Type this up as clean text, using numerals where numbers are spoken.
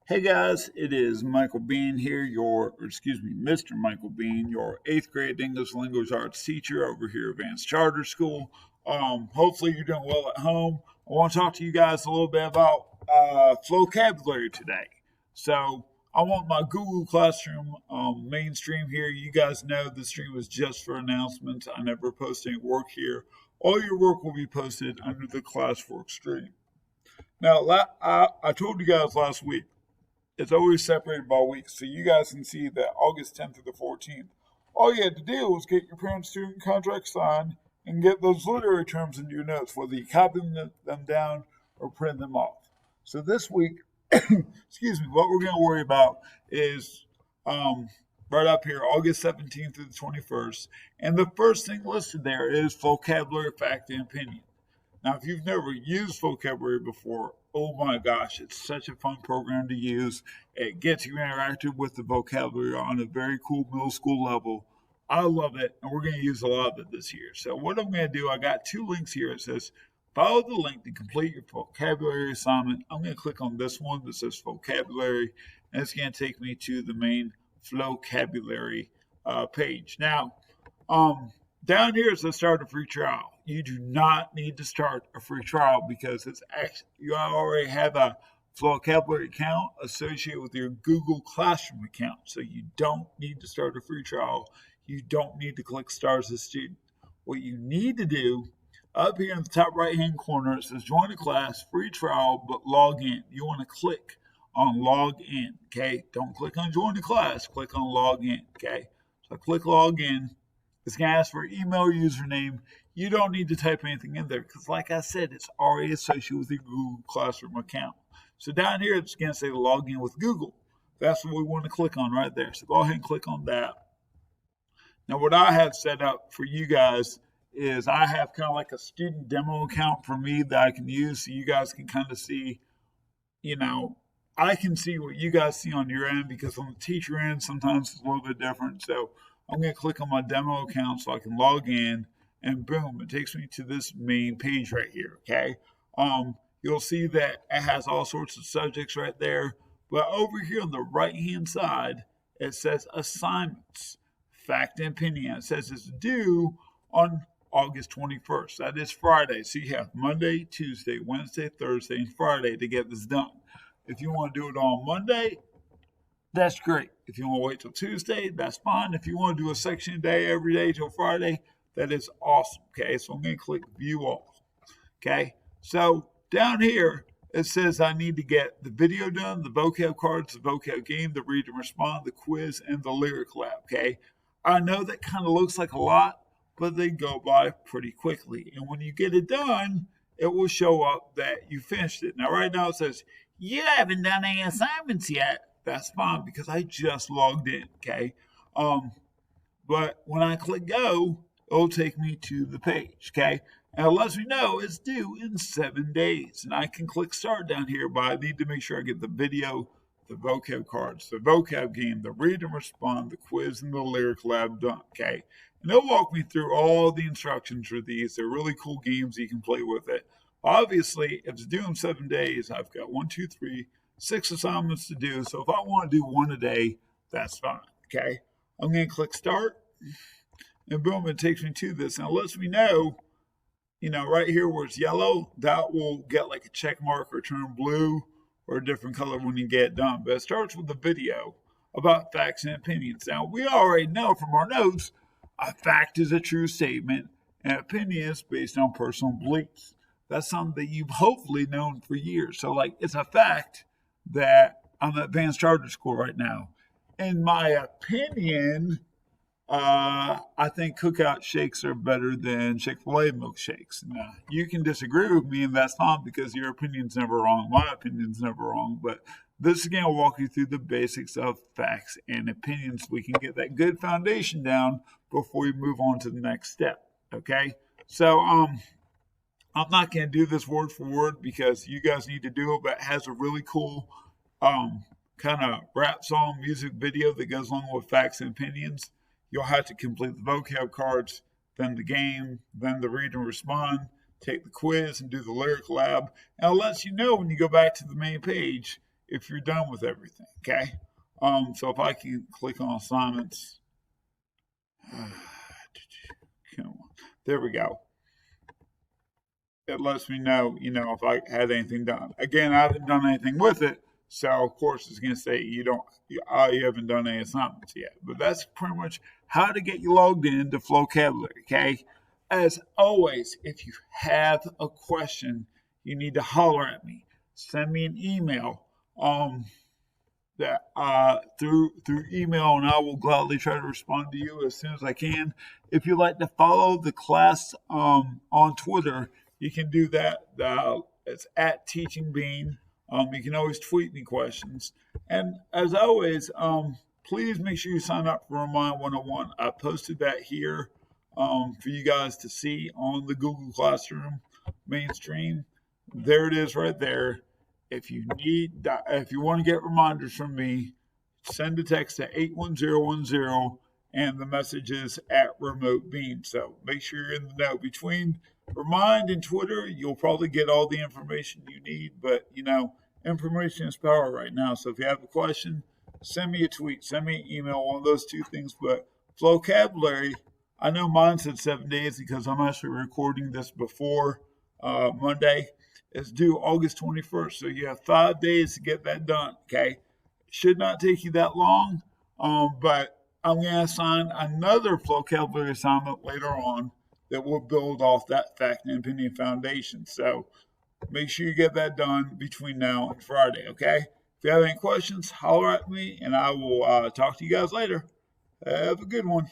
Hey guys, it is Michael Bean here, Mr. Michael Bean, your 8th grade English language arts teacher over here at Advanced Charter School. Hopefully you're doing well at home. I want to talk to you guys a little bit about Flocabulary today. So I want my Google Classroom mainstream here. You guys know the stream is just for announcements. I never post any work here. All your work will be posted under the classwork stream. Now, I told you guys last week it's always separated by weeks, so you guys can see that August 10th through the 14th. All you had to do was get your parent-student contract signed and get those literary terms into your notes, whether you copy them down or print them off. So this week, what we're going to worry about is right up here, August 17th through the 21st. And the first thing listed there is vocabulary, fact, and opinion. Now, if you've never used Flocabulary before, oh my gosh, it's such a fun program to use. It gets you interactive with the vocabulary on a very cool middle school level. I love it, and we're going to use a lot of it this year. So what I'm going to do, I got 2 links here. It says, follow the link to complete your vocabulary assignment. I'm going to click on this one that says vocabulary, and it's going to take me to the main Flocabulary page. Now, down here is the start a free trial. You do not need to start a free trial because you already have a vocabulary account associated with your Google Classroom account. So you don't need to start a free trial. You don't need to click start as a student. What you need to do, up here in the top right hand corner, it says join a class, free trial, but log in. You want to click on log in, okay? Don't click on join the class, click on log in, okay? So click log in. It's going to ask for email username. You don't need to type anything in there because, like I said, it's already associated with your Google Classroom account. So down here, it's going to say log in with Google. That's what we want to click on right there. So go ahead and click on that. Now, what I have set up for you guys is I have kind of like a student demo account for me that I can use so you guys can kind of see, I can see what you guys see on your end because on the teacher end, sometimes it's a little bit different. So I'm going to click on my demo account so I can log in, and boom, it takes me to this main page right here, okay? You'll see that it has all sorts of subjects right there, but over here on the right-hand side, it says assignments, fact and opinion. It says it's due on August 21st. That is Friday, so you have Monday, Tuesday, Wednesday, Thursday, and Friday to get this done. If you want to do it on Monday, that's great. If you want to wait till Tuesday, that's fine. If you want to do a section a day every day till Friday, that is awesome. Okay, so I'm going to click view all. Okay, so down here, it says I need to get the video done, the vocab cards, the vocab game, the read and respond, the quiz, and the lyric lab. Okay, I know that kind of looks like a lot, but they go by pretty quickly. And when you get it done, it will show up that you finished it. Now, right now it says, you haven't done any assignments yet. That's fine because I just logged in, okay? But when I click go, it'll take me to the page, okay? And it lets me know it's due in 7 days. And I can click start down here, but I need to make sure I get the video, the vocab cards, the vocab game, the read and respond, the quiz, and the lyric lab done, okay? And they'll walk me through all the instructions for these. They're really cool games you can play with it. Obviously, if it's due in 7 days, I've got 6 assignments to do. So if I want to do one a day, that's fine. Okay. I'm going to click start. And boom, it takes me to this. And it lets me know, right here where it's yellow, that will get like a check mark or turn blue or a different color when you get it done. But it starts with a video about facts and opinions. Now, we already know from our notes, a fact is a true statement and opinion is based on personal beliefs. That's something that you've hopefully known for years. So, it's a fact that I'm at Advanced Charter School right now. In my opinion, I think cookout shakes are better than Chick-fil-A milkshakes. Now, you can disagree with me, and that's fine because your opinion's never wrong. My opinion's never wrong. But this is going to walk you through the basics of facts and opinions. We can get that good foundation down before we move on to the next step. Okay? So, I'm not going to do this word for word because you guys need to do it, but it has a really cool kind of rap song music video that goes along with facts and opinions. You'll have to complete the vocab cards, then the game, then the read and respond, take the quiz and do the lyric lab. And it lets you know when you go back to the main page if you're done with everything. Okay. So if I can click on assignments, come on, there we go. It lets me know, if I had anything done. Again, I haven't done anything with it, so of course it's going to say you haven't done any assignments yet. But that's pretty much how to get you logged into Flocabulary. Okay. As always, if you have a question, you need to holler at me. Send me an email. That through email, and I will gladly try to respond to you as soon as I can. If you'd like to follow the class on Twitter, you can do that. It's at Teaching Bean. You can always tweet me questions. And as always, please make sure you sign up for Remind 101. I posted that here for you guys to see on the Google Classroom mainstream. There it is right there. If you want to get reminders from me, send a text to 81010 and the message is at Remote Bean. So make sure you're in the know. Between Remind and Twitter, you'll probably get all the information you need. But, information is power right now. So if you have a question, send me a tweet, send me an email, one of those two things. But Flocabulary, I know mine said 7 days because I'm actually recording this before Monday. It's due August 21st, so you have 5 days to get that done, okay? Should not take you that long, but I'm going to assign another Flocabulary assignment later on that will build off that fact and opinion foundation. So make sure you get that done between now and Friday, okay? If you have any questions, holler at me, and I will talk to you guys later. Have a good one.